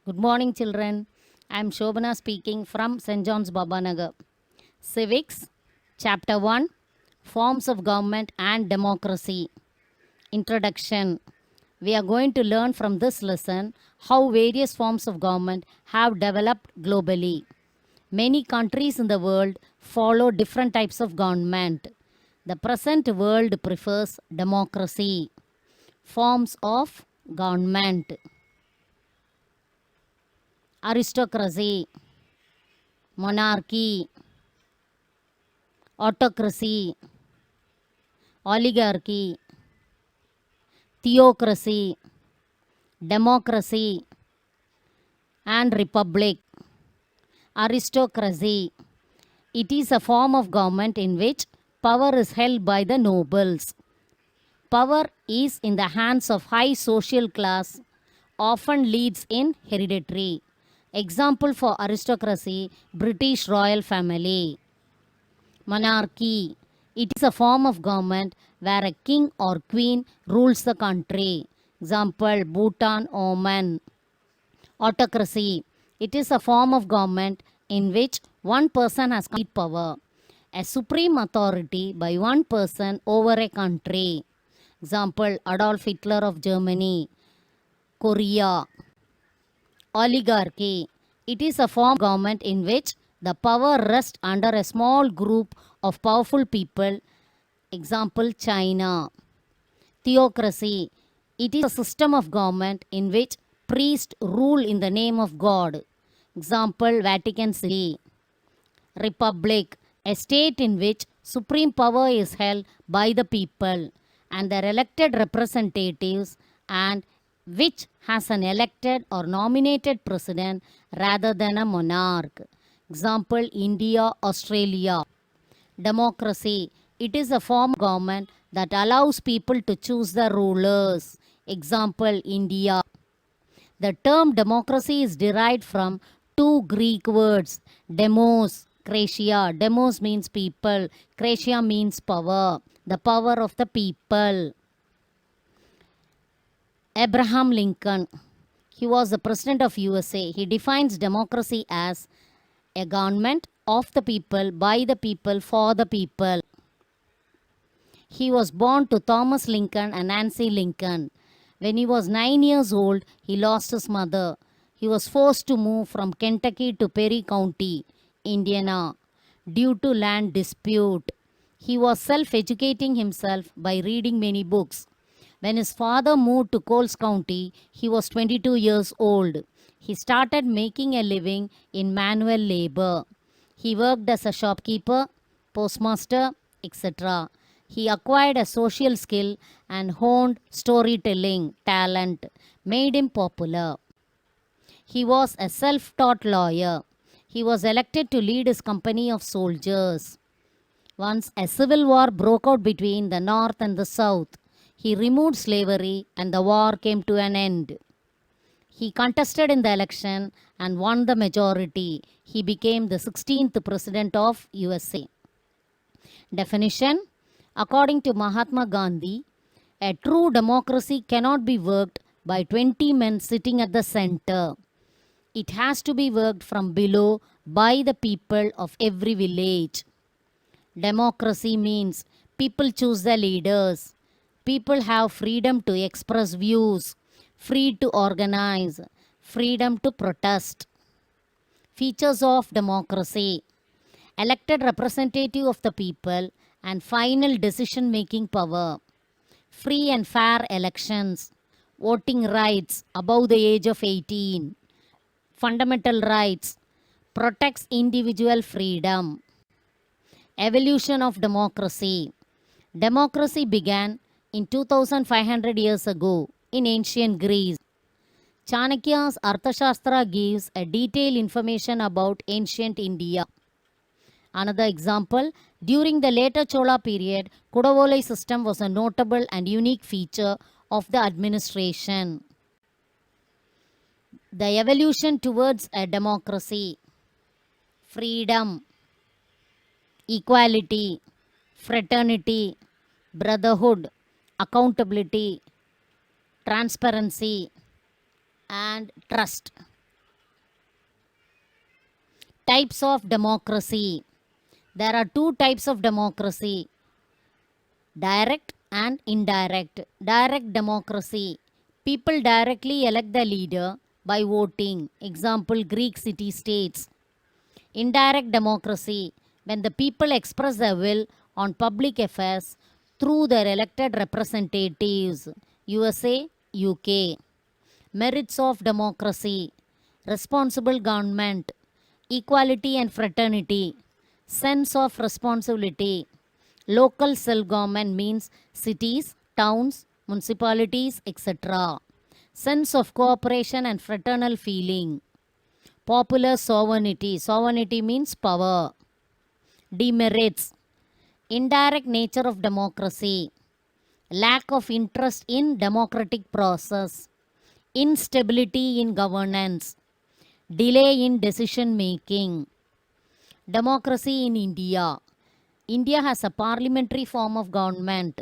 Good morning, children. I am Shobana speaking from Stjohns Nagar. Civics, Chapter 1, Forms of Government and Democracy. Introduction. We are going to learn from this lesson how various forms of government have developed globally. Many countries in the world follow different types of government. The present world prefers democracy. Forms of government: aristocracy, monarchy, autocracy, oligarchy, theocracy, democracy, and republic. Aristocracy. It is a form of government in which power is held by the nobles. Power is in the hands of high social class, often leads in hereditary. Example for aristocracy: British royal family. Monarchy. It is a form of government where a king or queen rules the country. Example: Bhutan, Oman. Autocracy. It is a form of government in which one person has complete power. A supreme authority by one person over a country. Example: Adolf Hitler of Germany. Korea. Oligarchy. It is a form of government in which the power rests under a small group of powerful people. Example: China. Theocracy. It is a system of government in which priests rule in the name of God. Example: Vatican City. Republic. A state in which supreme power is held by the people and their elected representatives, and which has an elected or nominated president rather than a monarch. Example: India, Australia. Democracy. It is a form of government that allows people to choose the rulers. Example: India. The term democracy is derived from two Greek words: demos, kratia. Demos means people, kratia means power, the power of the people. Abraham Lincoln. He was the president of USA. He defines democracy as a government of the people, by the people, for the people. He was born to Thomas Lincoln and Nancy Lincoln. When he was 9 years old, he lost his mother. He was forced to move from Kentucky to Perry County, Indiana, due to land dispute. He was self-educating himself by reading many books. When his father moved to Coles County, he was 22 years old. He started making a living in manual labor. He worked as a shopkeeper, postmaster, etc. He acquired a social skill and honed storytelling talent, made him popular. He was a self-taught lawyer. He was elected to lead his company of soldiers. Once a civil war broke out between the North and the South. He removed slavery and the war came to an end. He contested in the election and won the majority. He became the 16th president of USA. Definition: according to Mahatma Gandhi, a true democracy cannot be worked by 20 men sitting at the center. It has to be worked from below by the people of every village. Democracy means people choose the leaders. People have freedom to express views, free to organize, freedom to protest. Features of democracy: elected representative of the people and final decision-making power. Free and fair elections. Voting rights above the age of 18. Fundamental rights. Protects individual freedom. Evolution of democracy. Democracy began in 2500 years ago in ancient Greece. Chanakya's Arthashastra gives a detailed information about ancient India. Another example: during the later Chola period, Kudavolai system was a notable and unique feature of the administration. The evolution towards a democracy: freedom, equality, fraternity, brotherhood, accountability, transparency, and trust. Types of democracy. There are two types of democracy: direct and indirect. Direct democracy. People directly elect the leader by voting. Example, Greek city states. Indirect democracy. When the people express their will on public affairs through their elected representatives. USA, UK. Merits of democracy. Responsible government. Equality and fraternity. Sense of responsibility. Local self-government means cities, towns, municipalities, etc. Sense of cooperation and fraternal feeling. Popular sovereignty. Sovereignty means power. Demerits. Indirect nature of democracy. Lack of interest in democratic process. Instability in governance. Delay in decision making. Democracy in India. India has a parliamentary form of government.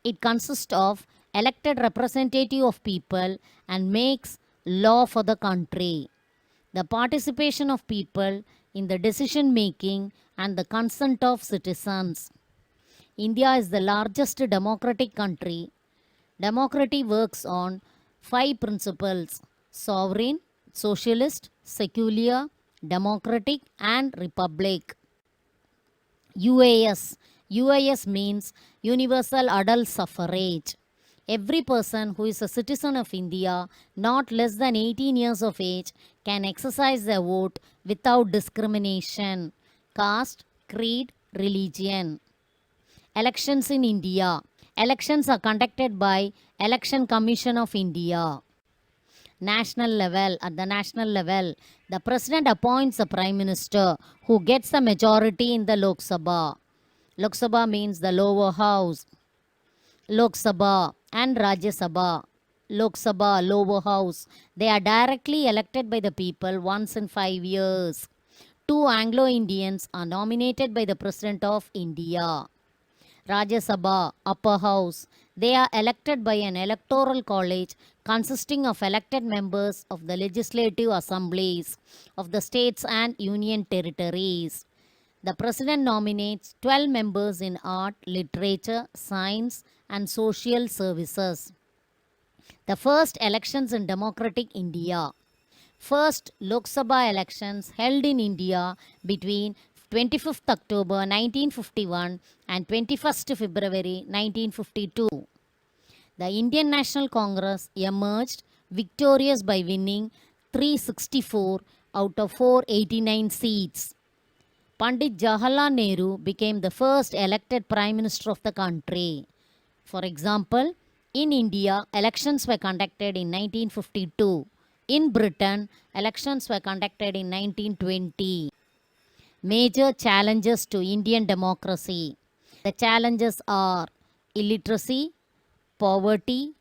It consists of elected representative of people and makes law for the country. The participation of people in the decision making and the consent of citizens. India is the largest democratic country. Democracy works on 5 principles: sovereign, socialist, secular, democratic, and republic. UAS. UAS means Universal Adult Suffrage. Every person who is a citizen of India, not less than 18 years of age, can exercise their vote without discrimination. Caste, creed, religion. Elections in India. Elections are conducted by Election Commission of India. National level. At the national level, the president appoints a prime minister who gets the majority in the Lok Sabha. Lok Sabha means the lower house. Lok Sabha and Rajya Sabha. Lok Sabha, lower house. They are directly elected by the people once in 5 years. 2 Anglo-Indians are nominated by the President of India. Rajya Sabha, upper house. They are elected by an electoral college consisting of elected members of the legislative assemblies of the states and union territories. The president nominates 12 members in art, literature, science, and social services. The first elections in democratic India. First Lok Sabha elections held in India between 25th October 1951 and 21st February 1952. The Indian National Congress emerged victorious by winning 364 out of 489 seats. Pandit Jawaharlal Nehru became the first elected Prime Minister of the country. For example, in India, elections were conducted in 1952. In Britain, elections were conducted in 1920. Major challenges to Indian democracy. The challenges are illiteracy, poverty,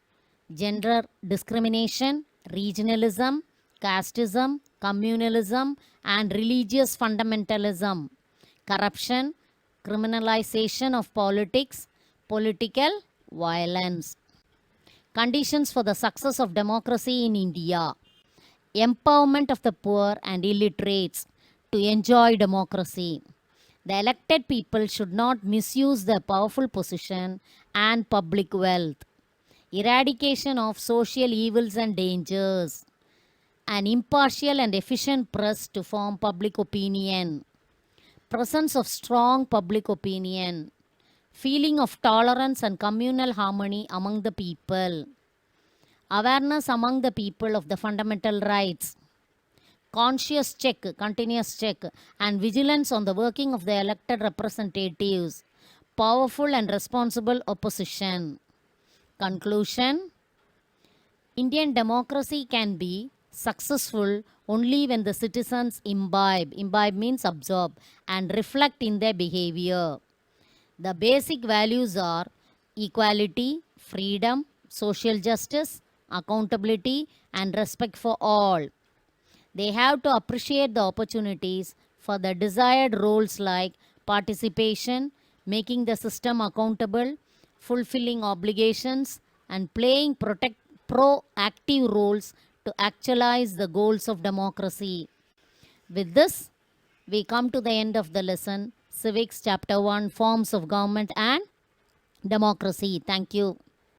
gender discrimination, regionalism, casteism, communalism, and religious fundamentalism, corruption, criminalization of politics, political violence. Conditions for the success of democracy in India. Empowerment of the poor and illiterates to enjoy democracy. The elected people should not misuse their powerful position and public wealth. Eradication of social evils and dangers. An impartial and efficient press to form public opinion. Presence of strong public opinion. Feeling of tolerance and communal harmony among the people. Awareness among the people of the fundamental rights. Conscious check, continuous check, and vigilance on the working of the elected representatives. Powerful and responsible opposition. Conclusion. Indian democracy can be successful only when the citizens imbibe means absorb, and reflect in their behavior. The basic values are equality, freedom, social justice, accountability, and respect for all. They have to appreciate the opportunities for the desired roles like participation, making the system accountable, fulfilling obligations, and playing proactive roles to actualize the goals of democracy. With this, We come to the end of the lesson. Civics, Chapter 1, Forms of Government and Democracy. Thank you.